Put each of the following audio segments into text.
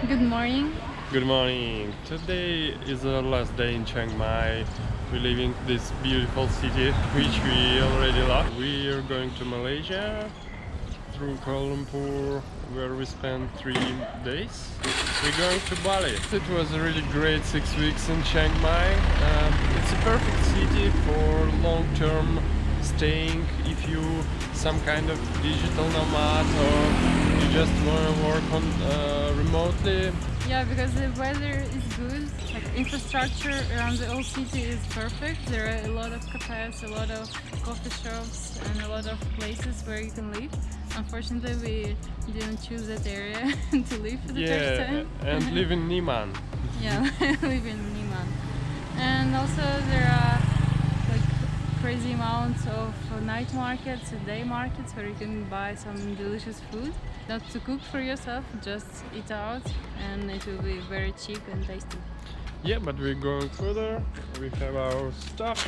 Good morning. Good morning. Today is our last day in Chiang Mai. We're leaving this beautiful city, which we already love. We are going to Malaysia through Kuala Lumpur, where we spent 3 days. We're going to Bali. It was a really great 6 weeks in Chiang Mai. It's a perfect city for long-term staying if you some kind of digital nomad or you just want to work on remotely. Yeah, because the weather is good. Like infrastructure around the whole city is perfect. There are a lot of cafes, a lot of coffee shops, and a lot of places where you can live. Unfortunately, we didn't choose that area to live for the first time. And live in Niman. Yeah, live in Niman. And also there are like crazy amounts of night markets and day markets where you can buy some delicious food. Not to cook for yourself, just eat out, and it will be very cheap and tasty. Yeah, but we're going further. We have our stuff.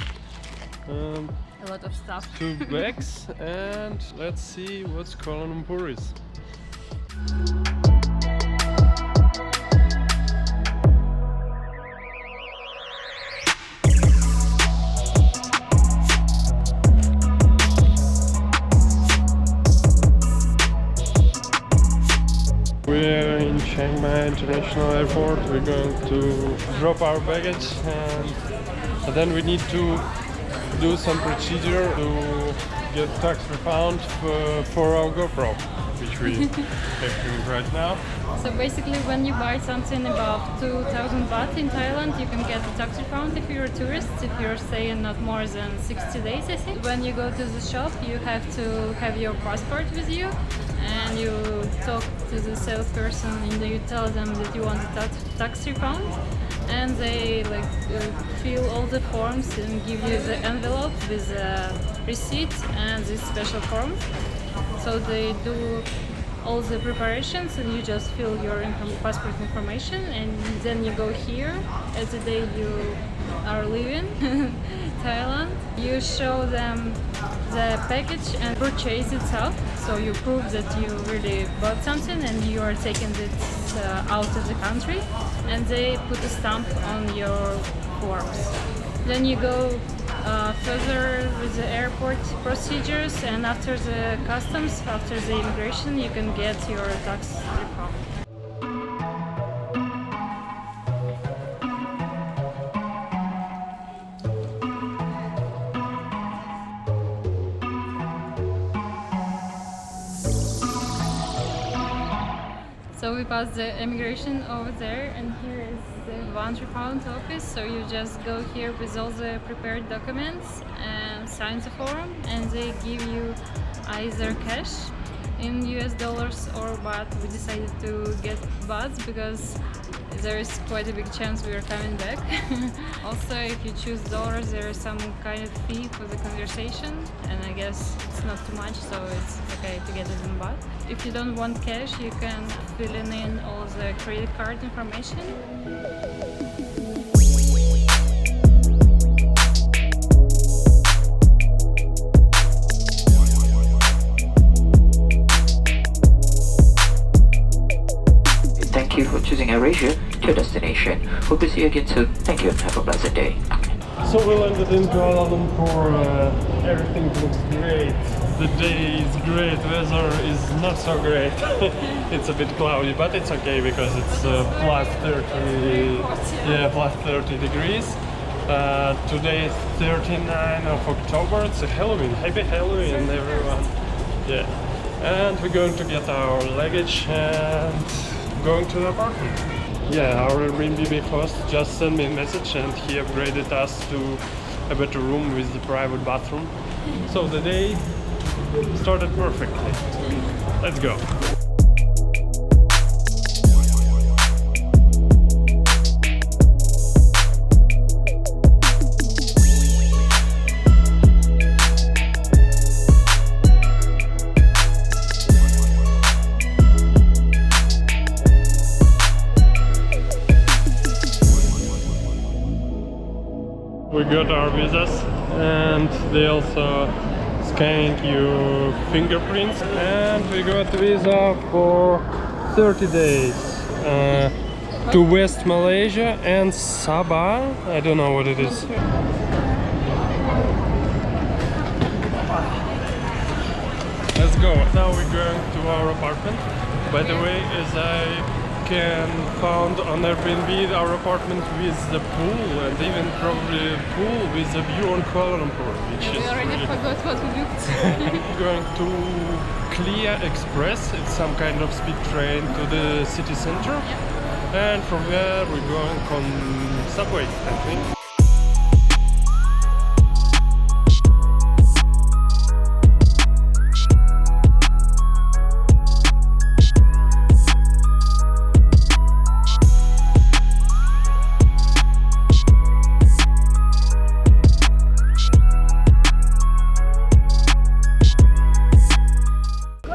A lot of stuff. 2 bags, and let's see what Kuala Lumpur is. We're in Chiang Mai International Airport. We're going to drop our baggage, and then we need to do some procedure to get tax refund for our GoPro, which we have doing right now. So basically, when you buy something above 2,000 baht in Thailand, you can get a tax refund if you're a tourist, if you're staying not more than 60 days, I think. When you go to the shop, you have to have your passport with you, and you talk to the salesperson and you tell them that you want a tax refund, and they fill all the forms and give you the envelope with a receipt and this special form. So they do all the preparations and you just fill your passport information, and then you go here as the day you are leaving Thailand. You show them the package and purchase itself, so you prove that you really bought something and you are taking it out of the country, and they put a stamp on your forms. Then you go further with the airport procedures, and after the customs, after the immigration, you can get your tax refund. So we passed the immigration over there, and here is the one refund office. So you just go here with all the prepared documents and sign the form, and they give you either cash in US dollars or baht. We decided to get bahts because there is quite a big chance we are coming back. Also, if you choose dollars, there is some kind of fee for the conversation, and I guess it's not too much, so it's okay to get it in baht. If you don't want cash, you can fill in all the credit card information. Thank you for choosing AirAsia, your destination. Hope to see you again soon. Thank you and have a pleasant day. So we landed in Kuala Lumpur. Everything looks great. The day is great. Weather is not so great. It's a bit cloudy, but it's okay because it's plus 30. Yeah, plus 30 degrees. Today is 39 of October. It's a Halloween. Happy Halloween, everyone. Yeah. And we're going to get our luggage and going to the apartment. Yeah, our Airbnb host just sent me a message and he upgraded us to a better room with the private bathroom. So the day started perfectly. Let's go. We got our visas, and they also scan your fingerprints, and we got visa for 30 days. to West Malaysia and Sabah. I don't know what it is. Let's go. Now we're going to our apartment. By the way, as I can found on Airbnb our apartment with the pool and even probably a pool with a view on Kuala Lumpur, which is We already really forgot what we booked. going to KLIA Express. It's some kind of speed train to the city center. And from there we're going on subway, I think.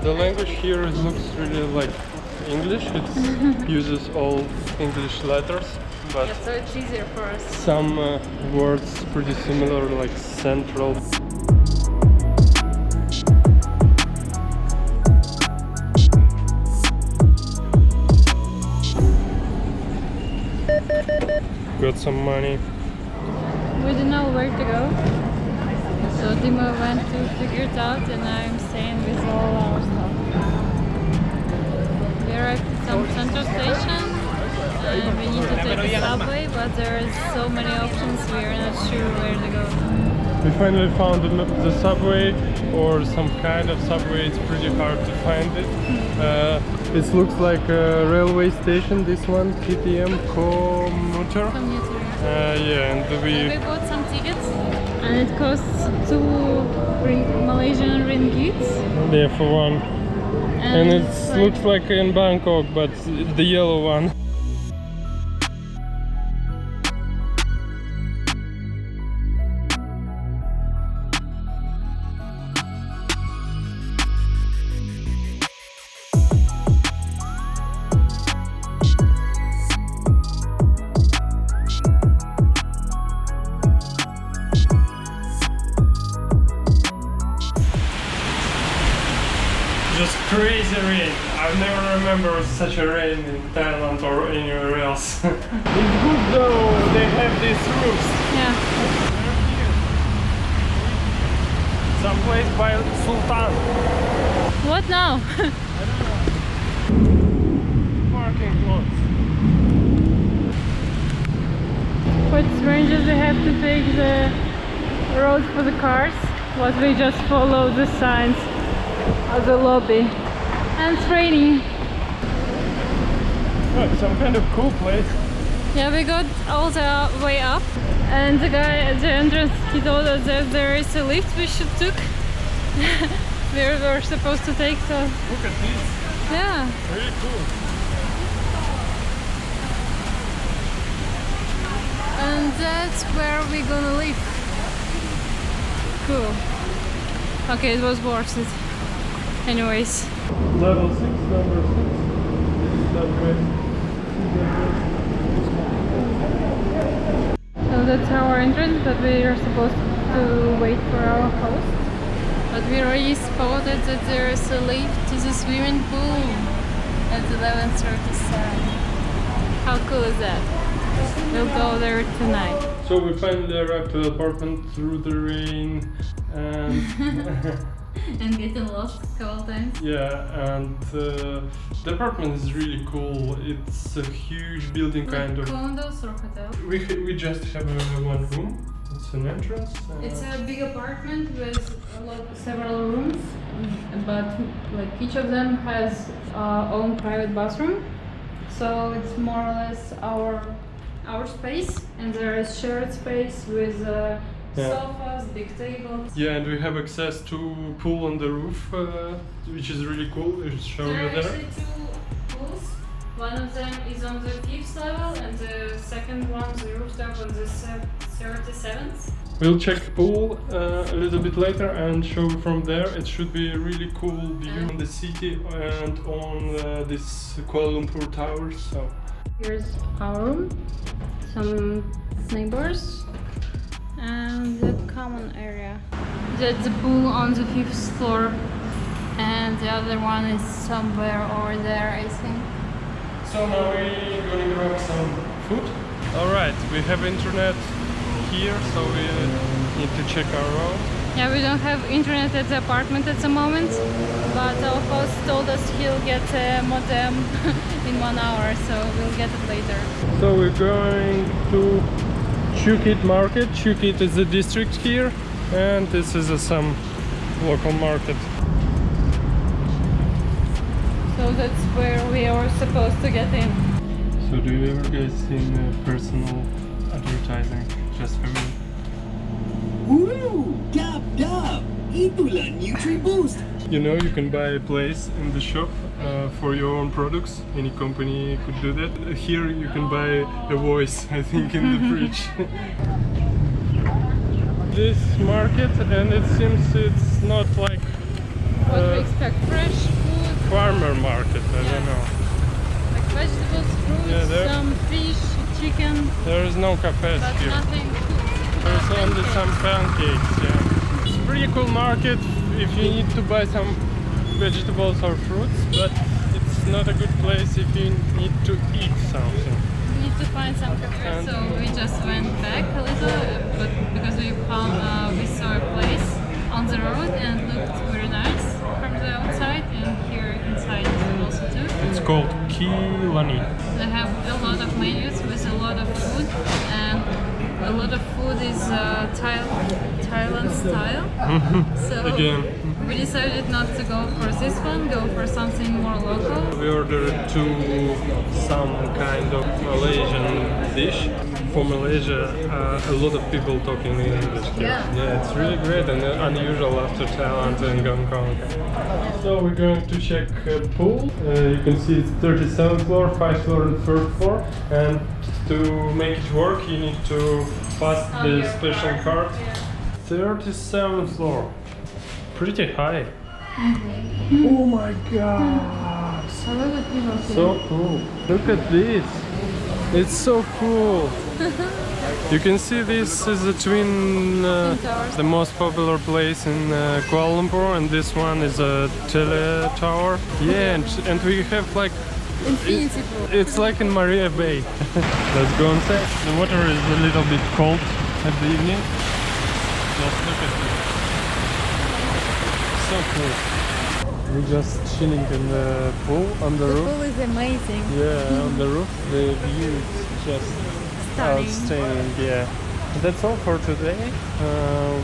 The language here looks really like English. It uses all English letters, but Yeah, so it's easier for us. some words pretty similar, like Sentral. Got some money. We don't know where to go. So Dima went to figure it out and I'm staying with all our stuff. We arrived at some Central station and we need to take a subway, but there are so many options we are not sure where to go. We finally found the subway, or some kind of subway. It's pretty hard to find it. It looks like a railway station, this one, KTM Commuter. Commuter. Yeah, and We bought some tickets and it costs 2 Malaysian ringgits. yeah, for one. And it it's looks like in Bangkok, but the yellow one. Just crazy rain. I've never remembered such a rain in Thailand or anywhere else. It's good though, they have these roofs. Yeah. Someplace by Sultan. What now? Parking lots. Quite strange that we have to take the road for the cars, but we just follow the signs of the lobby. And it's raining. Oh, it's some kind of cool place. Yeah, we got all the way up and the guy at the entrance, he told us that there is a lift we should took. we were supposed to take, so Look at this. yeah. Really cool. And that's where we're gonna live. Cool. Okay, it was worth it. Anyways. Level 6, number 6. This is that way. So that's our entrance, but we are supposed to wait for our host. But we already spotted that there is a lift to the swimming pool at 11:37. How cool is that? We'll go there tonight. So we finally arrived to the apartment through the rain and And getting lost a couple times. yeah, and the apartment is really cool. It's a huge building, kind of. Condos or hotel? We just have one room. It's an entrance. It's a big apartment with several rooms, but like each of them has own private bathroom. So it's more or less our space, and there is shared space with sofas, big tables. Yeah, and we have access to pool on the roof, which is really cool. We'll show There you are there. actually 2 pools. One of them is on the 5th level, and the second one, the rooftop, on the 37th. We'll check pool a little bit later and show from there. It should be a really cool view on the city and on this Kuala Lumpur towers. So Here's our room, some neighbors, and the common area. That's the pool on the 5th floor, and the other one is somewhere over there, I think. So now we're gonna grab some food. Alright, we have internet here, so we need to check our road. Yeah, we don't have internet at the apartment at the moment, but our host told us he'll get a modem in 1 hour, so we'll get it later. So we're going to Chow Kit Market. Chow Kit is a district here, and this is some local market. So that's where we are supposed to get in. So do you ever guys seen personal advertising just for me? Woo! Dab dab! Itulah NutriBoost! You know, you can buy a place in the shop for your own products. Any company could do that. Here you can buy a voice, I think, in the fridge. This market, and it seems it's not like What we expect, fresh food, farmer market, I don't know. like vegetables, fruits, Yeah, some fish, chicken, There is no cafes but here. nothing cooked. There's only Pancakes. some pancakes, yeah. It's a pretty cool market if you need to buy some vegetables or fruits, but it's not a good place if you need to eat something. We need to find some cafes, so we just went back a little, but because we saw a place on the road and it looked very nice from the outside, and here inside also too. It's called Killiney. They have a lot of menus with a lot of food, and a lot of food is Thailand style. So Again. we decided not to go for this one, go for something more local. We ordered some kind of Malaysian dish. For Malaysia, a lot of people talking in English here. Yeah. It's really great and unusual after Thailand and Hong Kong. So we're going to check pool. You can see it's 37th floor, 5th floor and 3rd floor. And to make it work, you need to pass the special card. 37th floor. Pretty high. Oh my god! So cool. Look at this. It's so cool. You can see this is a twin, the most popular place in Kuala Lumpur, and this one is a tele tower. Yeah, and we have like Infinity pool. it's like in Maria Bay. Let's go inside. The water is a little bit cold at the evening. Just look at this. So cool. We're just chilling in the pool on the roof. The pool is amazing. Yeah, on the roof. The view is just Stunning. outstanding. Yeah. That's all for today.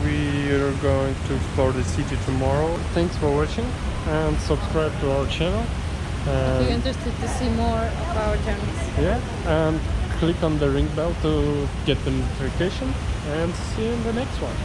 We are going to explore the city tomorrow. Thanks for watching and subscribe to our channel. If you're interested to see more of our journeys. Yeah, and click on the ring bell to get the notification, and see you in the next one.